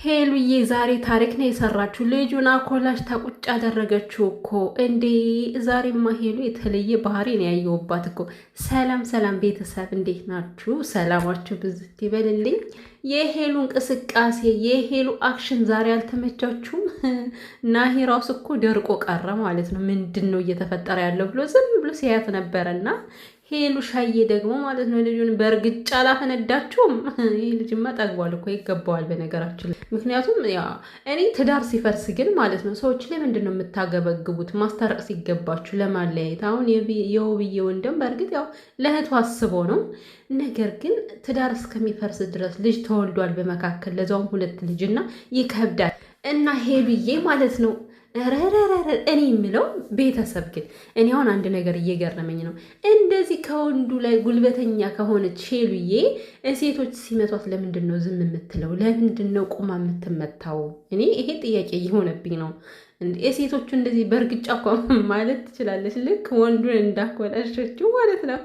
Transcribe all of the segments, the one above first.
ሄሉዬ ዛሬ ታሪክ ነው የሰራችው። ልጁን አኮላሽ ተቁጭ አደረገችው እኮ እንዴ! ዛሬማ ሄሉ የተለየ ባህሪ ነው ያየሁባት እኮ። ሰላም ሰላም ቤተሰብ እንዴት ናችሁ? ሰላማችሁ ብዝት ይበልልኝ። የሄሉ እንቅስቃሴ የሄሉ አክሽን ዛሬ አልተመቻችሁም? ናሂ ራሱ እኮ ደርቆ ቀረ ማለት ነው። ምንድን ነው እየተፈጠረ ያለው ብሎ ዝም ብሎ ሲያያት ነበረና ሄሉ ሻዬ ደግሞ ማለት ነው ልጁን በእርግጫ አላፈነዳችሁም? ይህ ልጅማ ጠግቧል እኮ ይገባዋል በነገራችን ላይ። ምክንያቱም ያ እኔ ትዳር ሲፈርስ ግን ማለት ነው ሰዎች ላይ ምንድን ነው የምታገበግቡት? ማስታረቅ ሲገባችሁ ለማለያየት። አሁን የውብዬ ወንድም በእርግጥ ያው ለእህቱ አስቦ ነው። ነገር ግን ትዳር እስከሚፈርስ ድረስ ልጅ ተወልዷል በመካከል ለዛውም 2 ልጅና ይከብዳል። እና ሄሉዬ ማለት ነው ረረረረ እኔ የምለው ቤተሰብ ግን እኔ አሁን አንድ ነገር እየገረመኝ ነው። እንደዚህ ከወንዱ ላይ ጉልበተኛ ከሆነች ሄሉዬ ሴቶች ሲመቷት ለምንድን ነው ዝም የምትለው? ለምንድን ነው ቁማ የምትመታው? እኔ ይሄ ጥያቄ እየሆነብኝ ነው። የሴቶቹ እንደዚህ በእርግጫ እኮ ማለት ትችላለች፣ ልክ ወንዱን እንዳኮላሸችው ማለት ነው።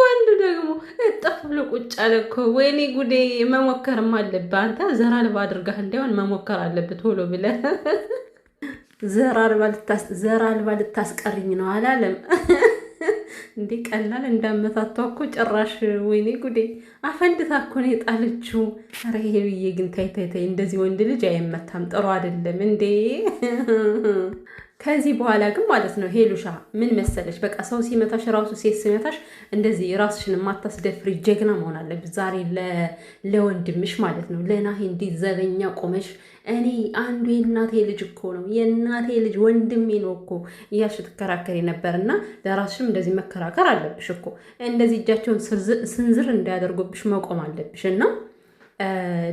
ወንዱ ደግሞ እጠፍ ብሎ ቁጭ አለ እኮ። ወይኔ ጉዴ! መሞከርም አለብህ አንተ። ዘር አልባ አድርጋህ እንዲሆን መሞከር አለብህ ቶሎ ብለህ። ዘር አልባ ልታስቀርኝ ነው አላለም እንዴ? ቀላል እንዳመታቷ እኮ ጭራሽ። ወይኔ ጉዴ! አፈንድታ እኮ ነው የጣለችው። ኧረ ሄሉዬ ግን ታይ ታይ ታይ፣ እንደዚህ ወንድ ልጅ አይመታም፣ ጥሩ አይደለም እንዴ። ከዚህ በኋላ ግን ማለት ነው ሄሉሻ ምን መሰለሽ፣ በቃ ሰው ሲመታሽ ራሱ ሴት ሲመታሽ እንደዚህ ራስሽን የማታስደፍሪ ጀግና መሆን አለብሽ። ዛሬ ለወንድምሽ ማለት ነው ለናሂ እንዲህ ዘበኛ ቆመሽ፣ እኔ አንዱ የእናቴ ልጅ እኮ ነው የእናቴ ልጅ ወንድሜ ነው እኮ እያልሽ ትከራከሪ ነበር። እና ለራስሽም እንደዚህ መከራከር አለብሽ እኮ። እንደዚህ እጃቸውን ስንዝር እንዳያደርጉብሽ መቆም አለብሽ። እና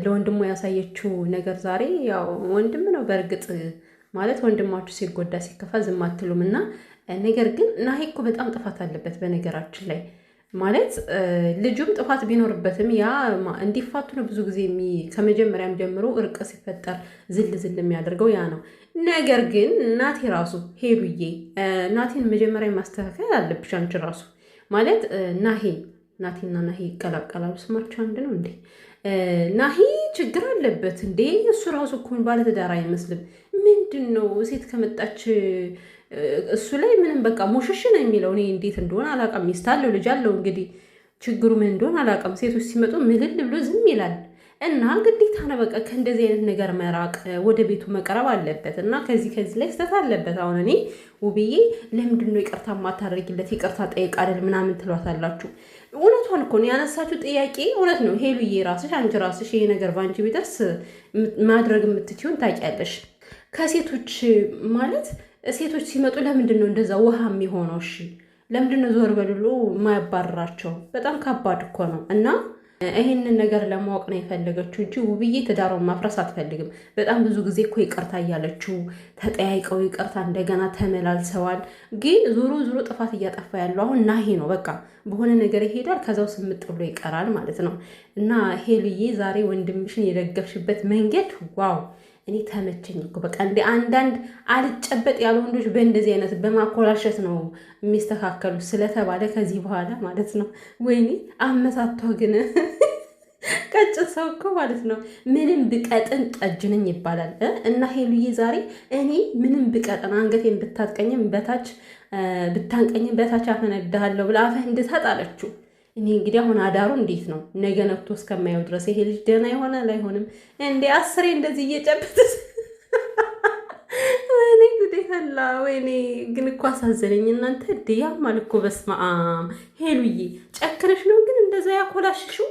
ለወንድሙ ያሳየችው ነገር ዛሬ ያው ወንድም ነው በእርግጥ ማለት ወንድማችሁ ሲጎዳ ሲከፋ ዝም አትሉም። እና ነገር ግን ናሂ እኮ በጣም ጥፋት አለበት በነገራችን ላይ ማለት ልጁም ጥፋት ቢኖርበትም ያ እንዲፋቱ ነው ብዙ ጊዜ ከመጀመሪያም ጀምሮ እርቅ ሲፈጠር ዝል የሚያደርገው ያ ነው። ነገር ግን ናቲ ራሱ ሄሉዬ ናቲን መጀመሪያ ማስተካከል አለብሽ አንቺ ራሱ ማለት ናቲና ናሂ ይቀላቀላሉ። ስማቸው አንድ ነው እንዴ? ናሂ ችግር አለበት እንዴ? እሱ ራሱ እኮ ባለትዳር አይመስልም። ምንድን ነው ሴት ከመጣች እሱ ላይ ምንም በቃ ሙሽሽ ነው የሚለው። እኔ እንዴት እንደሆነ አላውቅም። ሚስት አለው ልጅ አለው። እንግዲህ ችግሩ ምን እንደሆነ አላውቅም። ሴቶች ሲመጡ ምልል ብሎ ዝም ይላል። እና ግዴታ ነው በቃ ከእንደዚህ አይነት ነገር መራቅ፣ ወደ ቤቱ መቅረብ አለበት። እና ከዚህ ላይ ስተት አለበት። አሁን እኔ ውብዬ ለምንድን ነው ይቅርታ ማታደርጊለት? ይቅርታ ጠይቅ አይደል ምናምን ትሏታላችሁ። እውነቷን እኮ ነው ያነሳችሁ ጥያቄ እውነት ነው። ሄሉዬ አንቺ ራስሽ ይሄ ነገር በአንቺ ቢደርስ ማድረግ የምትችይውን ታውቂያለሽ። ከሴቶች ማለት ሴቶች ሲመጡ ለምንድን ነው እንደዛ ውሃ የሚሆነው? እሺ ለምንድን ነው ዞር በልሎ ማያባርራቸው? በጣም ከባድ እኮ ነው። እና ይሄንን ነገር ለማወቅ ነው የፈለገችው እንጂ ውብዬ ትዳሯን ማፍረስ አትፈልግም። በጣም ብዙ ጊዜ እኮ ይቅርታ እያለችው ተጠያይቀው ይቅርታ እንደገና ተመላልሰዋል። ግን ዞሮ ጥፋት እያጠፋ ያለው አሁን ናሂ ነው። በቃ በሆነ ነገር ይሄዳል፣ ከዛው ስምጥ ብሎ ይቀራል ማለት ነው። እና ሄሉዬ ዛሬ ወንድምሽን የደገፍሽበት መንገድ ዋው! እኔ ተመቸኝ እኮ በቃ እንደ አንዳንድ አልጨበጥ ያሉ ወንዶች በእንደዚህ አይነት በማኮላሸት ነው የሚስተካከሉ ስለተባለ ከዚህ በኋላ ማለት ነው። ወይኔ አመሳቷ ግን ቀጭን ሰው እኮ ማለት ነው ምንም ብቀጥን ጠጅ ነኝ ይባላል። እና ሄሉዬ ዛሬ እኔ ምንም ብቀጥን አንገቴን ብታጥቀኝም በታች ብታንቀኝም በታች አፈነዳለሁ ብላ አፈንድታ ጣለችው። እኔ እንግዲህ አሁን አዳሩ እንዴት ነው? ነገ ነግቶ እስከማየው ድረስ ይሄ ልጅ ደህና ይሆናል አይሆንም? እንዴ 10 እንደዚህ እየጨበጠ ወይኔ ጉዴ ፈላ። ወይኔ ግን እኮ አሳዘነኝ እናንተ። ያማል እኮ በስመ አብ። ሄሉዬ ጨክነሽ ነው ግን እንደዛ ያኮላሽሽው?